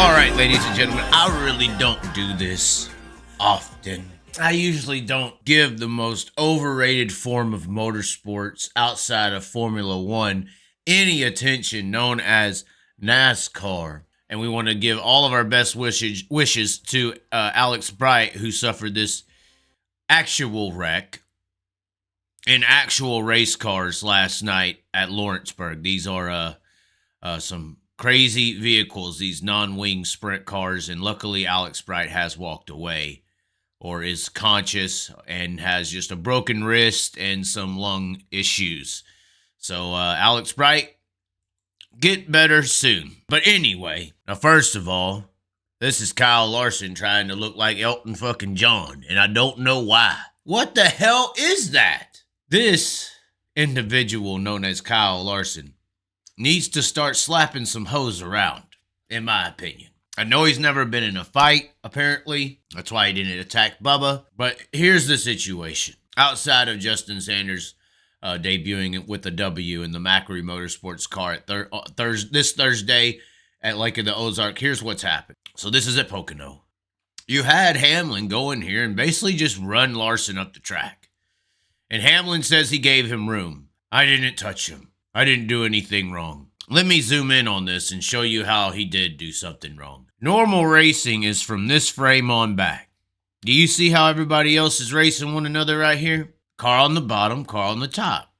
All right, ladies and gentlemen, I really don't do this often. I usually don't give the most overrated form of motorsports outside of Formula One any attention, known as NASCAR. And we want to give all of our best wishes to Alex Bright, who suffered this actual wreck in actual race cars last night at Lawrenceburg. These are some crazy vehicles, these non-wing sprint cars, and luckily Alex Bright has walked away or is conscious and has just a broken wrist and some lung issues. So Alex Bright, get better soon. But anyway, now first of all, this is Kyle Larson trying to look like Elton fucking John, and I don't know why. What the hell is that? This individual known as Kyle Larson needs to start slapping some hoes around, in my opinion. I know he's never been in a fight, apparently. That's why he didn't attack Bubba. But here's the situation. Outside of Justin Sanders debuting with a W in the Macri Motorsports car at this Thursday at Lake of the Ozark, here's what's happened. So this is at Pocono. You had Hamlin go in here and basically just run Larson up the track. And Hamlin says he gave him room. I didn't touch him. I didn't do anything wrong. Let me zoom in on this and show you how he did do something wrong. Normal racing is from this frame on back. Do you see how everybody else is racing one another right here? Car on the bottom, car on the top.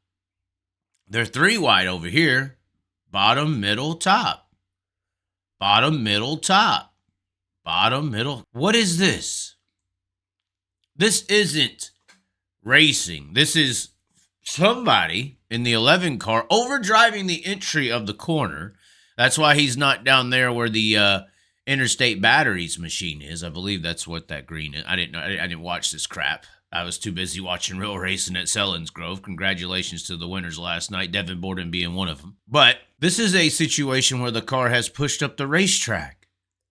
They're three wide over here. Bottom, middle, top. Bottom, middle, top. Bottom, middle. What is this? This isn't racing. This is somebody in the 11 car overdriving the entry of the corner. That's why he's not down there where the Interstate Batteries machine is. I believe that's what that green is. I didn't know. I didn't watch this crap. I was too busy watching real racing at Selinsgrove. Congratulations to the winners last night, Devin Borden being one of them. But this is a situation where the car has pushed up the racetrack,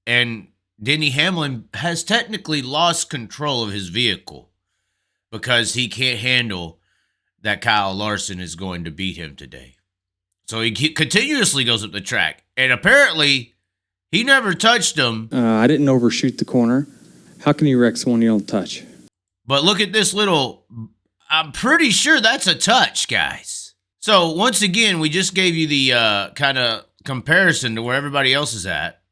and Denny Hamlin has technically lost control of his vehicle because he can't handle that Kyle Larson is going to beat him today. So he continuously goes up the track. And apparently, he never touched him. I didn't overshoot the corner. How can you wreck someone you don't touch? But look at this little... I'm pretty sure that's a touch, guys. So once again, we just gave you the kind of comparison to where everybody else is at.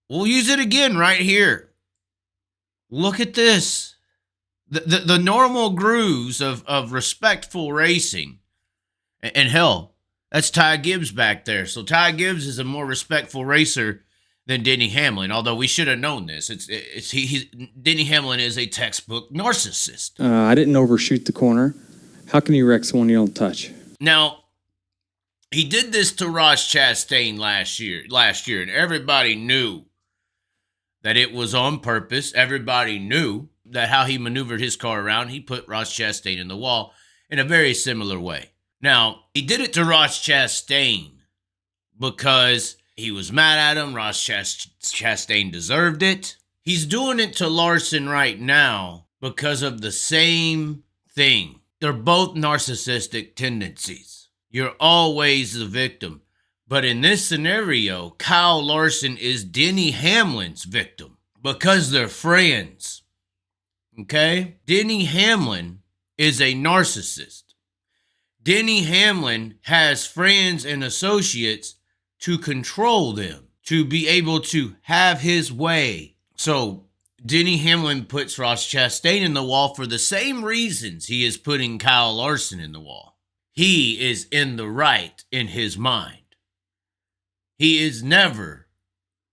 We'll use it again right here. Look at this. The normal grooves of respectful racing. And hell, that's Ty Gibbs back there. So Ty Gibbs is a more respectful racer than Denny Hamlin, although we should have known this. Denny Hamlin is a textbook narcissist. I didn't overshoot the corner. How can you wreck someone you don't touch? Now, he did this to Ross Chastain last year, and everybody knew that it was on purpose. Everybody knew that how he maneuvered his car around, he put Ross Chastain in the wall in a very similar way. Now, he did it to Ross Chastain because he was mad at him. Ross Chastain deserved it. He's doing it to Larson right now because of the same thing. They're both narcissistic tendencies. You're always the victim. But in this scenario, Kyle Larson is Denny Hamlin's victim because they're friends. Okay? Denny Hamlin is a narcissist. Denny Hamlin has friends and associates to control them, to be able to have his way. So Denny Hamlin puts Ross Chastain in the wall for the same reasons he is putting Kyle Larson in the wall. He is in the right in his mind. He is never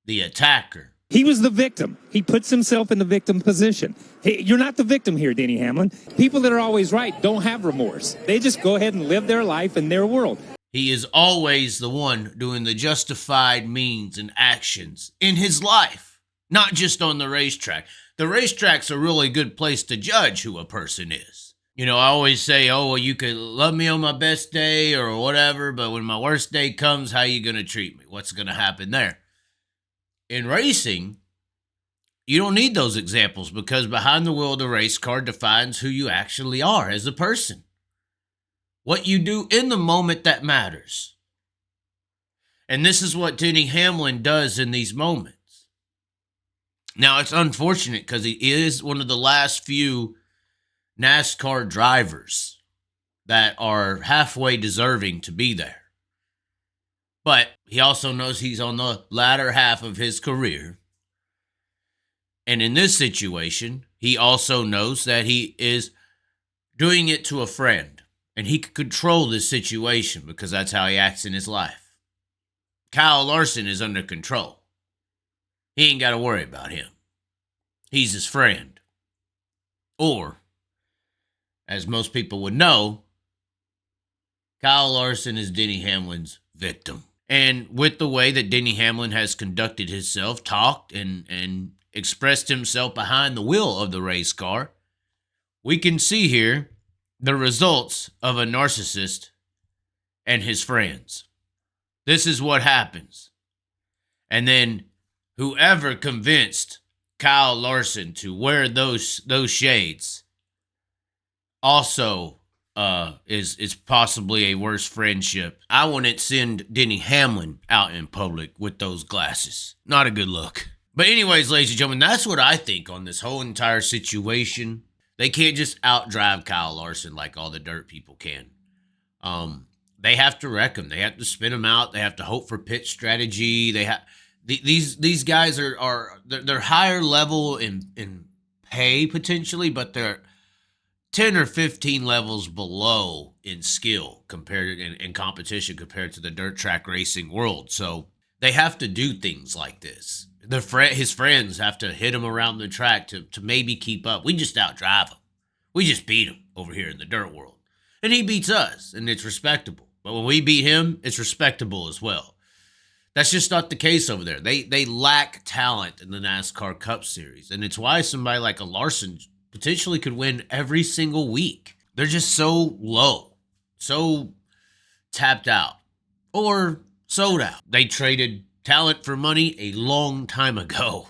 the attacker. He was the victim. He puts himself in the victim position. Hey, you're not the victim here, Denny Hamlin. People that are always right don't have remorse. They just go ahead and live their life in their world. He is always the one doing the justified means and actions in his life, not just on the racetrack. The racetrack's a really good place to judge who a person is. You know, I always say, oh, well, you could love me on my best day or whatever, but when my worst day comes, how you going to treat me? What's going to happen there? In racing, you don't need those examples because behind the wheel of the race car defines who you actually are as a person. What you do in the moment that matters. And this is what Denny Hamlin does in these moments. Now, it's unfortunate because he is one of the last few NASCAR drivers that are halfway deserving to be there. But he also knows he's on the latter half of his career. And in this situation, he also knows that he is doing it to a friend. And he can control this situation because that's how he acts in his life. Kyle Larson is under control. He ain't got to worry about him. He's his friend. Or, as most people would know, Kyle Larson is Denny Hamlin's victim. And with the way that Denny Hamlin has conducted himself, talked, and expressed himself behind the wheel of the race car, we can see here the results of a narcissist and his friends. This is what happens. And then whoever convinced Kyle Larson to wear those shades also is possibly a worse friendship. I wouldn't send Denny Hamlin out in public with those glasses. Not a good look. But anyways, ladies and gentlemen, that's what I think on this whole entire situation. They can't just outdrive Kyle Larson like all the dirt people can. They have to wreck him. They have to spin him out. They have to hope for pitch strategy. They have these guys they're higher level in pay potentially, but they're 10 or 15 levels below in skill compared in competition compared to the dirt track racing world. So they have to do things like this. His friends have to hit him around the track to maybe keep up. We just outdrive him. We just beat him over here in the dirt world. And he beats us, and it's respectable. But when we beat him, it's respectable as well. That's just not the case over there. They lack talent in the NASCAR Cup Series. And it's why somebody like a Larson potentially could win every single week. They're just so low, so tapped out, or sold out. They traded talent for money a long time ago.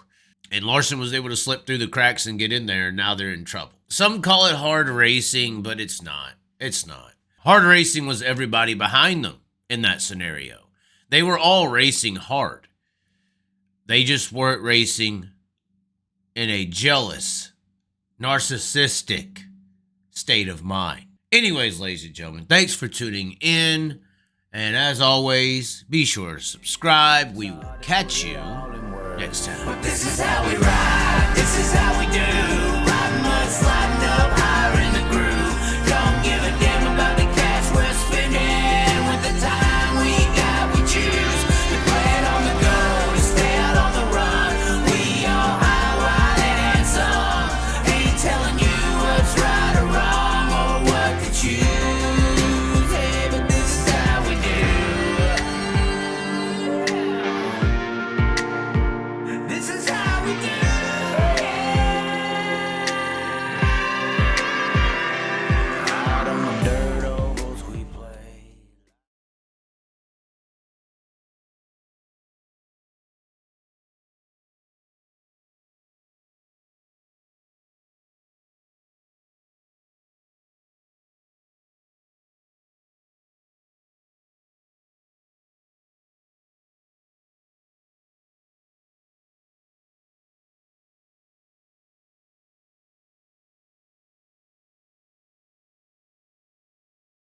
And Larson was able to slip through the cracks and get in there, and now they're in trouble. Some call it hard racing, but it's not. It's not. Hard racing was everybody behind them in that scenario. They were all racing hard. They just weren't racing in a jealous, narcissistic state of mind. Anyways, ladies and gentlemen, thanks for tuning in. And as always, be sure to subscribe. We will catch you next time. But this is how we ride. This is how we do.